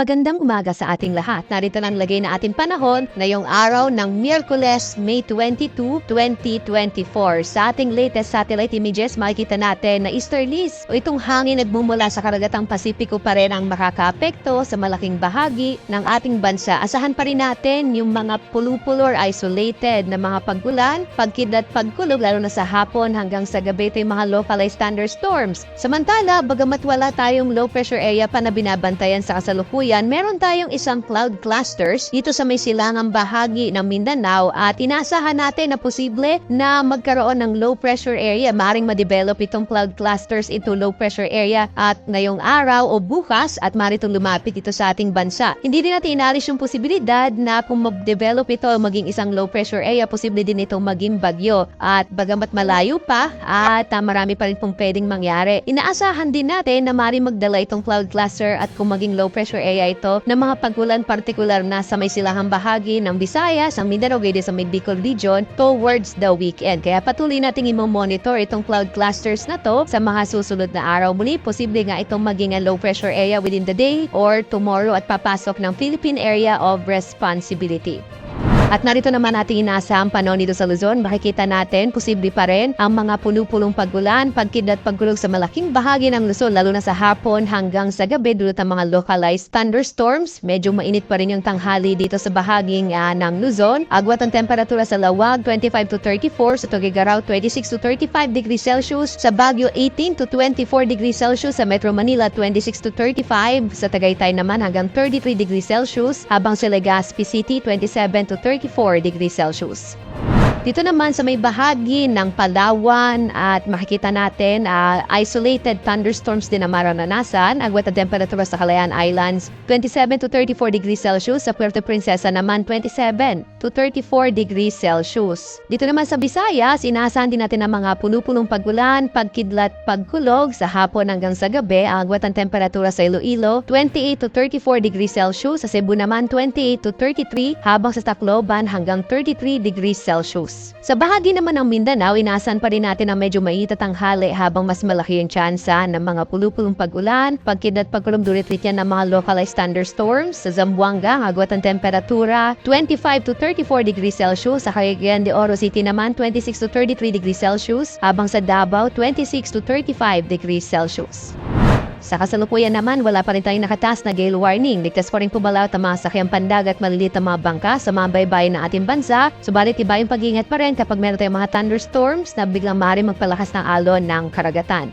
Magandang umaga sa ating lahat. Narito ang lagay na ating panahon ngayong araw ng Miyerkules, May 22, 2024. Sa ating latest satellite images, makikita natin na easterlies o itong hangin nagmumula sa karagatang Pasipiko pa rin ang makakaapekto sa malaking bahagi ng ating bansa. Asahan pa rin natin yung mga pulupulo or isolated na mga pagulan, pagkidlat, pagkulog, lalo na sa hapon hanggang sa gabi. Ito yung mga localized thunderstorms. Samantala, bagamat wala tayong low pressure area pa na binabantayan sa kasalukuyan, meron tayong isang cloud clusters dito sa may silangang bahagi ng Mindanao at inaasahan natin na posible na magkaroon ng low pressure area. Maring ma-develop itong cloud clusters into low pressure area at ngayong araw o bukas at marito lumapit ito sa ating bansa. Hindi din natin inalis yung posibilidad na kung mag-develop ito maging isang low pressure area, posible din itong maging bagyo. At bagamat malayo pa at marami pa rin pong pwedeng mangyari, inaasahan din natin na maring magdala itong cloud cluster at kung maging low pressure area ito ng mga pagulan partikular na sa may silahang bahagi ng Visayas, ang Mindanao, gaydi sa may Bicol region towards the weekend. Kaya patuloy nating i-monitor itong cloud clusters na to sa mga susunod na araw. Muli, posible nga itong maging a low pressure area within the day or tomorrow at papasok ng Philippine Area of Responsibility. At narito naman natin inaasahang panahon dito sa Luzon. Makikita natin, posible pa rin ang mga puno-pulong pagulan, pagkidlat, pagkulog sa malaking bahagi ng Luzon, lalo na sa hapon hanggang sa gabi dulot ng mga localized thunderstorms. Medyo mainit pa rin yung tanghali dito sa bahaging ng Luzon. Agwat ang temperatura sa Lawag, 25 to 34, sa Tuguegarao, 26 to 35 degrees Celsius, sa Baguio, 18 to 24 degrees Celsius, sa Metro Manila, 26 to 35, sa Tagaytay naman hanggang 33 degrees Celsius, habang sa Legazpi City, 27 to 34 degrees Celsius. Dito naman sa may bahagi ng Palawan at makikita natin isolated thunderstorms din na maranasan. Agwat ang temperatura sa Calayan Islands, 27 to 34 degrees Celsius. Sa Puerto Princesa naman, 27 to 34 degrees Celsius. Dito naman sa Visayas, inaasahan din natin ang mga puno-punong pagulan, pagkidlat, pagkulog sa hapon hanggang sa gabi. Agwat ang temperatura sa Iloilo, 28 to 34 degrees Celsius. Sa Cebu naman, 28 to 33, habang sa Tacloban hanggang 33 degrees Celsius. Sa bahagi naman ng Mindanao, inaasahan pa rin natin ang medyo mainit at tanghali habang mas malaki yung tsansa ng mga pulupulong pagulan, pagkidlat, pagkulong dulit yan ng mga localized thunderstorms. Sa Zamboanga, agwat ang temperatura 25 to 34 degrees Celsius. Sa Cagayan de Oro City naman, 26 to 33 degrees Celsius, habang sa Davao, 26 to 35 degrees Celsius. Sa kasalukuyan naman, wala pa rin tayong nakataas na gale warning. Ligtas pa rin pumalaw ang mga sakyang pandagat at maliliit na mga bangka sa mga baybayin ng ating bansa. Subalit iba yung pag-ingat pa rin kapag meron tayong mga thunderstorms na biglang maaaring magpalakas ng alon ng karagatan.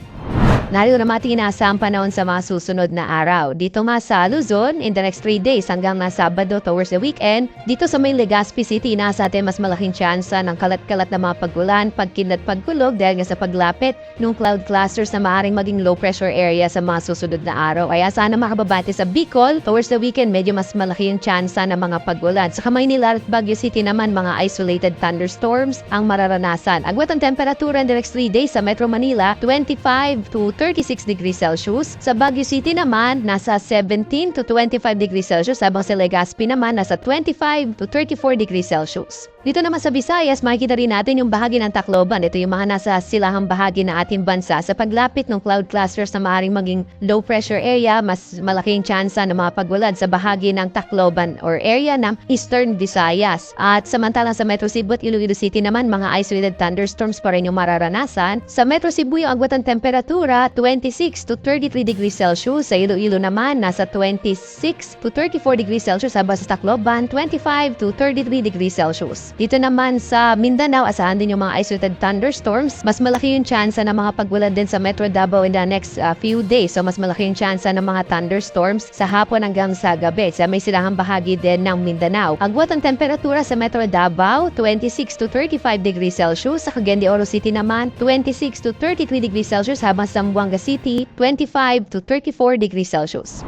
Narito naman ating inaasahang panahon sa mga susunod na araw. Dito nga sa Luzon, in the next 3 days hanggang na Sabado towards the weekend, dito sa may Legazpi City, inaasahan natin mas malaking tsansa ng kalat-kalat na mga pagulan, pagkidlat, pagkulog dahil nga sa paglapit ng cloud clusters na maaaring maging low pressure area sa mga susunod na araw. Kaya sana makababati sa Bicol, towards the weekend, medyo mas malaki yung tsansa ng mga pagulan. Sa Maynila at Baguio City naman, mga isolated thunderstorms ang mararanasan. Agwat ang temperatura in the next 3 days sa Metro Manila, 25 to 36 degrees Celsius. Sa Baguio City naman, nasa 17 to 25 degrees Celsius. Habang sa Legazpi naman, nasa 25 to 34 degrees Celsius. Dito naman sa Visayas, makikita rin natin yung bahagi ng Tacloban. Ito yung mga nasa silahang bahagi ng ating bansa. Sa paglapit ng cloud clusters na maaaring maging low pressure area, mas malaking tsansa ng mga pagulan sa bahagi ng Tacloban or area ng Eastern Visayas. At samantalang sa Metro Cebu at Iloilo City naman, mga isolated thunderstorms pa rin yung mararanasan. Sa Metro Cebu, yung agwat ng temperatura, 26 to 33 degrees Celsius. Sa Iloilo naman, nasa 26 to 34 degrees Celsius. Habang sa Tacloban, 25 to 33 degrees Celsius. Dito naman sa Mindanao, asahan din yung mga isolated thunderstorms. Mas malaki yung tsansa ng mga pagulan din sa Metro Davao in the next few days. So mas malaki yung tsansa ng mga thunderstorms sa hapon hanggang sa gabi. Sa may silahang bahagi din ng Mindanao. Agwat ang temperatura sa Metro Davao, 26 to 35 degrees Celsius. Sa Cagayan de Oro City naman, 26 to 33 degrees Celsius. Habang sa Zamboanga City, 25 to 34 degrees Celsius.